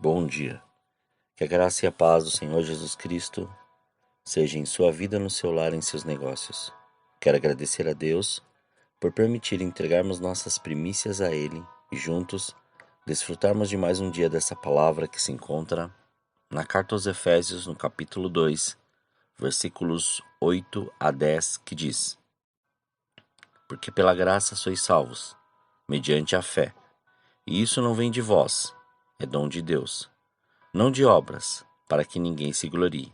Bom dia. Que a graça e a paz do Senhor Jesus Cristo seja em sua vida, no seu lar e em seus negócios. Quero agradecer a Deus por permitir entregarmos nossas primícias a Ele e juntos desfrutarmos de mais um dia dessa palavra que se encontra na carta aos Efésios, no capítulo 2, versículos 8 a 10, que diz: Porque pela graça sois salvos, mediante a fé, e isso não vem de vós, é dom de Deus, não de obras, para que ninguém se glorie.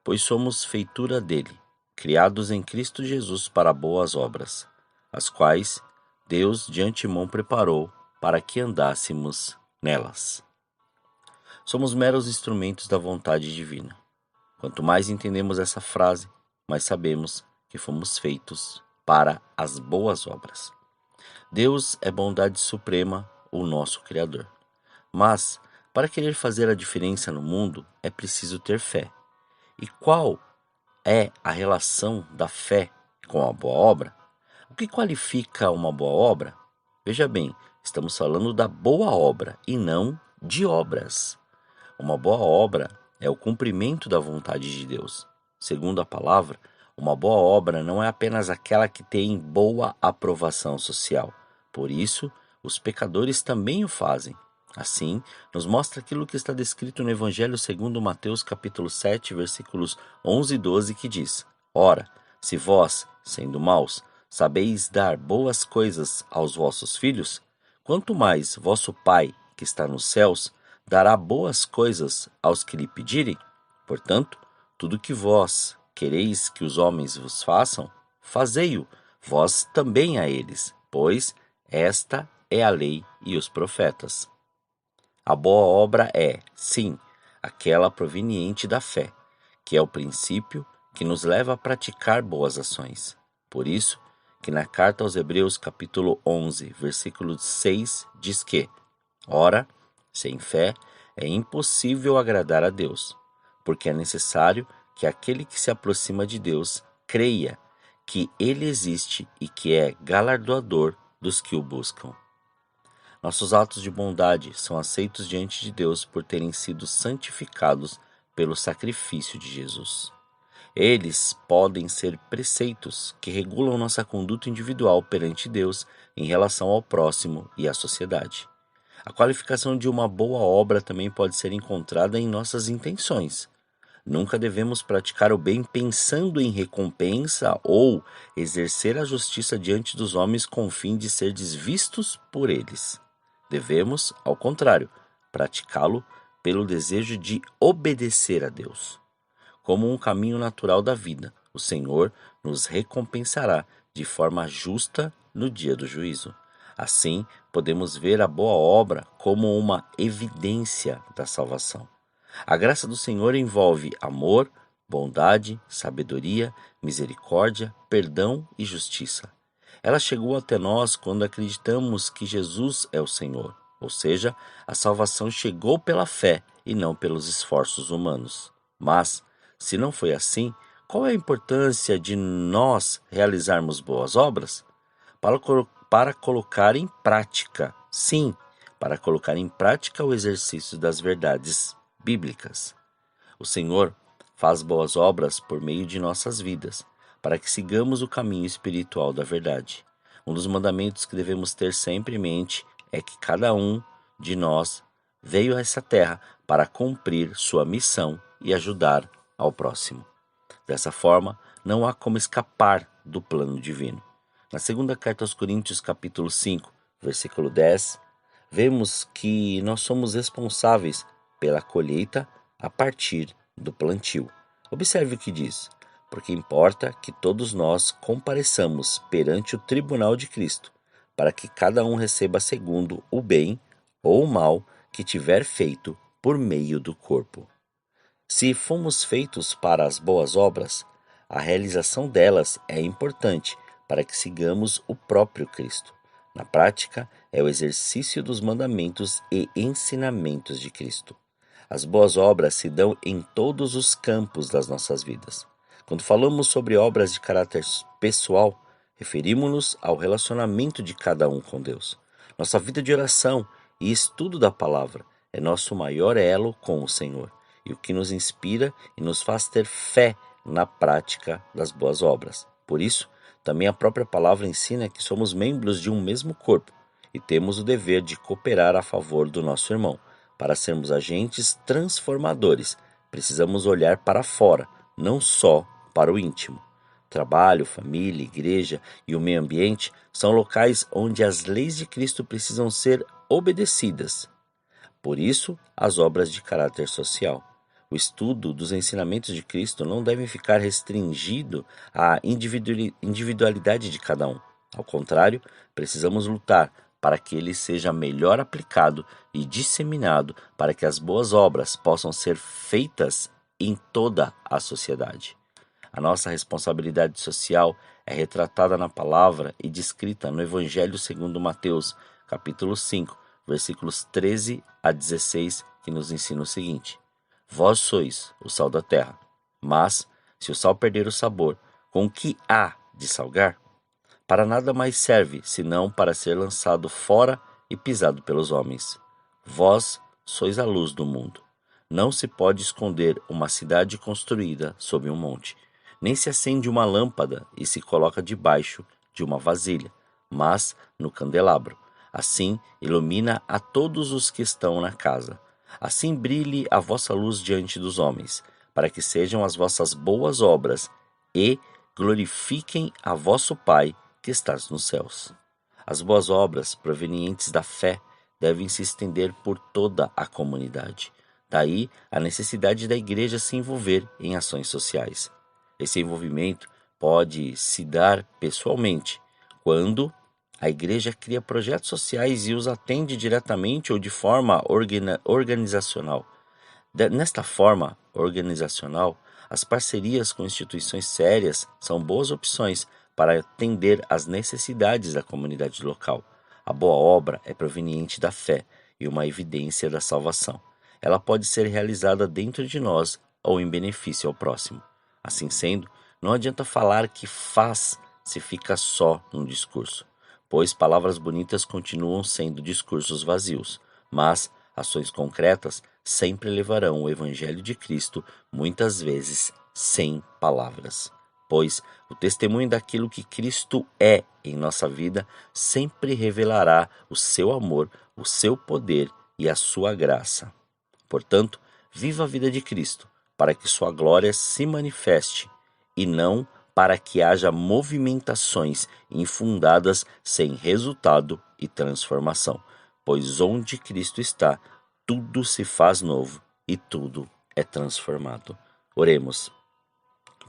Pois somos feitura dele, criados em Cristo Jesus para boas obras, as quais Deus de antemão preparou para que andássemos nelas. Somos meros instrumentos da vontade divina. Quanto mais entendemos essa frase, mais sabemos que fomos feitos para as boas obras. Deus é bondade suprema, o nosso Criador. Mas, para querer fazer a diferença no mundo, é preciso ter fé. E qual é a relação da fé com a boa obra? O que qualifica uma boa obra? Veja bem, estamos falando da boa obra e não de obras. Uma boa obra é o cumprimento da vontade de Deus. Segundo a palavra, uma boa obra não é apenas aquela que tem boa aprovação social. Por isso, os pecadores também o fazem. Assim, nos mostra aquilo que está descrito no Evangelho segundo Mateus capítulo 7, versículos 11 e 12, que diz: Ora, se vós, sendo maus, sabeis dar boas coisas aos vossos filhos, quanto mais vosso Pai, que está nos céus, dará boas coisas aos que lhe pedirem? Portanto, tudo que vós quereis que os homens vos façam, fazei-o vós também a eles, pois esta é a lei e os profetas. A boa obra é, sim, aquela proveniente da fé, que é o princípio que nos leva a praticar boas ações. Por isso, que na carta aos Hebreus capítulo 11, versículo 6, diz que: Ora, sem fé é impossível agradar a Deus, porque é necessário que aquele que se aproxima de Deus creia que Ele existe e que é galardoador dos que o buscam. Nossos atos de bondade são aceitos diante de Deus por terem sido santificados pelo sacrifício de Jesus. Eles podem ser preceitos que regulam nossa conduta individual perante Deus em relação ao próximo e à sociedade. A qualificação de uma boa obra também pode ser encontrada em nossas intenções. Nunca devemos praticar o bem pensando em recompensa ou exercer a justiça diante dos homens com o fim de ser vistos por eles. Devemos, ao contrário, praticá-lo pelo desejo de obedecer a Deus. Como um caminho natural da vida, o Senhor nos recompensará de forma justa no dia do juízo. Assim, podemos ver a boa obra como uma evidência da salvação. A graça do Senhor envolve amor, bondade, sabedoria, misericórdia, perdão e justiça. Ela chegou até nós quando acreditamos que Jesus é o Senhor, ou seja, a salvação chegou pela fé e não pelos esforços humanos. Mas, se não foi assim, qual é a importância de nós realizarmos boas obras? Para colocar em prática, sim, para colocar em prática o exercício das verdades bíblicas. O Senhor faz boas obras por meio de nossas vidas, para que sigamos o caminho espiritual da verdade. Um dos mandamentos que devemos ter sempre em mente é que cada um de nós veio a essa terra para cumprir sua missão e ajudar ao próximo. Dessa forma, não há como escapar do plano divino. Na segunda carta aos Coríntios, capítulo 5, versículo 10, vemos que nós somos responsáveis pela colheita a partir do plantio. Observe o que diz: porque importa que todos nós compareçamos perante o tribunal de Cristo, para que cada um receba segundo o bem ou o mal que tiver feito por meio do corpo. Se fomos feitos para as boas obras, a realização delas é importante para que sigamos o próprio Cristo. Na prática, é o exercício dos mandamentos e ensinamentos de Cristo. As boas obras se dão em todos os campos das nossas vidas. Quando falamos sobre obras de caráter pessoal, referimos-nos ao relacionamento de cada um com Deus. Nossa vida de oração e estudo da palavra é nosso maior elo com o Senhor e o que nos inspira e nos faz ter fé na prática das boas obras. Por isso, também a própria palavra ensina que somos membros de um mesmo corpo e temos o dever de cooperar a favor do nosso irmão. Para sermos agentes transformadores, precisamos olhar para fora, não só para o íntimo. Trabalho, família, igreja e o meio ambiente são locais onde as leis de Cristo precisam ser obedecidas. Por isso, as obras de caráter social. O estudo dos ensinamentos de Cristo não deve ficar restringido à individualidade de cada um. Ao contrário, precisamos lutar para que ele seja melhor aplicado e disseminado para que as boas obras possam ser feitas em toda a sociedade. A nossa responsabilidade social é retratada na palavra e descrita no Evangelho segundo Mateus, capítulo 5, versículos 13 a 16, que nos ensina o seguinte: Vós sois o sal da terra, mas, se o sal perder o sabor, com que há de salgar? Para nada mais serve, senão para ser lançado fora e pisado pelos homens. Vós sois a luz do mundo. Não se pode esconder uma cidade construída sob um monte, nem se acende uma lâmpada e se coloca debaixo de uma vasilha, mas no candelabro. Assim ilumina a todos os que estão na casa. Assim brilhe a vossa luz diante dos homens, para que sejam as vossas boas obras e glorifiquem a vosso Pai que estás nos céus. As boas obras provenientes da fé devem se estender por toda a comunidade. Daí a necessidade da igreja se envolver em ações sociais. Esse envolvimento pode se dar pessoalmente, quando a igreja cria projetos sociais e os atende diretamente ou de forma organizacional. Nesta forma organizacional, as parcerias com instituições sérias são boas opções para atender às necessidades da comunidade local. A boa obra é proveniente da fé e uma evidência da salvação. Ela pode ser realizada dentro de nós ou em benefício ao próximo. Assim sendo, não adianta falar que faz se fica só no discurso, pois palavras bonitas continuam sendo discursos vazios, mas ações concretas sempre levarão o Evangelho de Cristo, muitas vezes sem palavras. Pois o testemunho daquilo que Cristo é em nossa vida sempre revelará o seu amor, o seu poder e a sua graça. Portanto, viva a vida de Cristo, para que sua glória se manifeste, e não para que haja movimentações infundadas sem resultado e transformação. Pois onde Cristo está, tudo se faz novo e tudo é transformado. Oremos.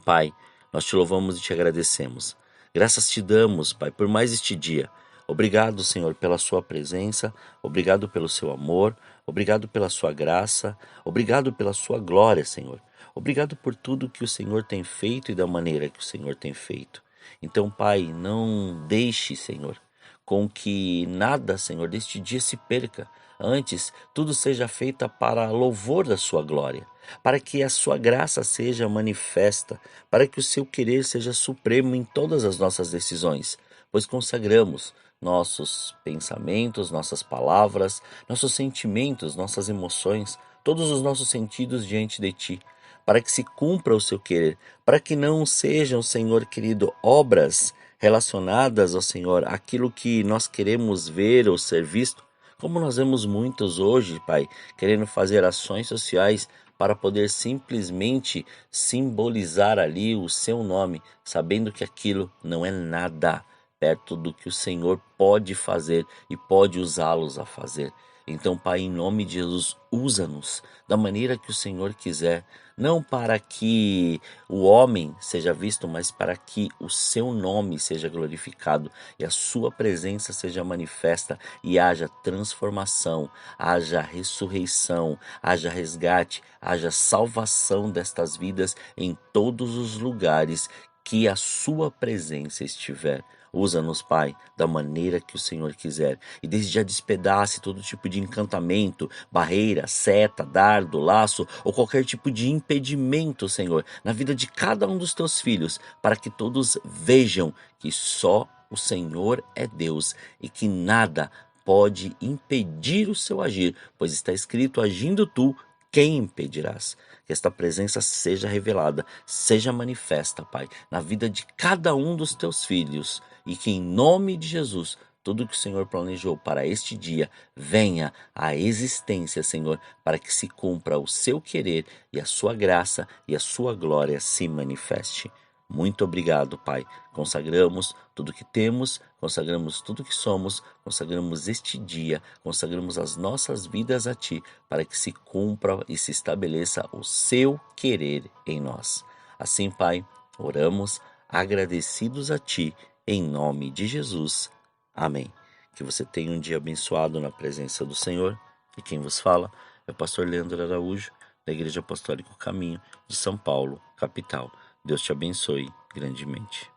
Pai, nós te louvamos e te agradecemos. Graças te damos, Pai, por mais este dia. Obrigado, Senhor, pela sua presença, obrigado pelo seu amor, obrigado pela sua graça, obrigado pela sua glória, Senhor. Obrigado por tudo que o Senhor tem feito e da maneira que o Senhor tem feito. Então, Pai, não deixe, Senhor, com que nada, Senhor, deste dia se perca. Antes, tudo seja feito para louvor da sua glória, para que a sua graça seja manifesta, para que o seu querer seja supremo em todas as nossas decisões, pois consagramos nossos pensamentos, nossas palavras, nossos sentimentos, nossas emoções, todos os nossos sentidos diante de Ti, para que se cumpra o seu querer, para que não sejam, Senhor querido, obras relacionadas ao Senhor, aquilo que nós queremos ver ou ser visto, como nós vemos muitos hoje, Pai, querendo fazer ações sociais para poder simplesmente simbolizar ali o seu nome, sabendo que aquilo não é nada perto do que o Senhor pode fazer e pode usá-los a fazer. Então, Pai, em nome de Jesus, usa-nos da maneira que o Senhor quiser, não para que o homem seja visto, mas para que o seu nome seja glorificado e a sua presença seja manifesta e haja transformação, haja ressurreição, haja resgate, haja salvação destas vidas em todos os lugares que a sua presença estiver. Usa-nos, Pai, da maneira que o Senhor quiser. E desde já despedace todo tipo de encantamento, barreira, seta, dardo, laço ou qualquer tipo de impedimento, Senhor, na vida de cada um dos teus filhos, para que todos vejam que só o Senhor é Deus e que nada pode impedir o seu agir, pois está escrito: agindo tu, quem impedirás? Que esta presença seja revelada, seja manifesta, Pai, na vida de cada um dos teus filhos, e que em nome de Jesus, tudo que o Senhor planejou para este dia venha à existência, Senhor, para que se cumpra o seu querer e a sua graça e a sua glória se manifeste. Muito obrigado, Pai. Consagramos tudo que temos, consagramos tudo que somos, consagramos este dia, consagramos as nossas vidas a Ti, para que se cumpra e se estabeleça o seu querer em nós. Assim, Pai, oramos agradecidos a Ti, em nome de Jesus. Amém. Que você tenha um dia abençoado na presença do Senhor. E quem vos fala é o pastor Leandro Araújo, da Igreja Apostólica Caminho de São Paulo, capital. Deus te abençoe grandemente.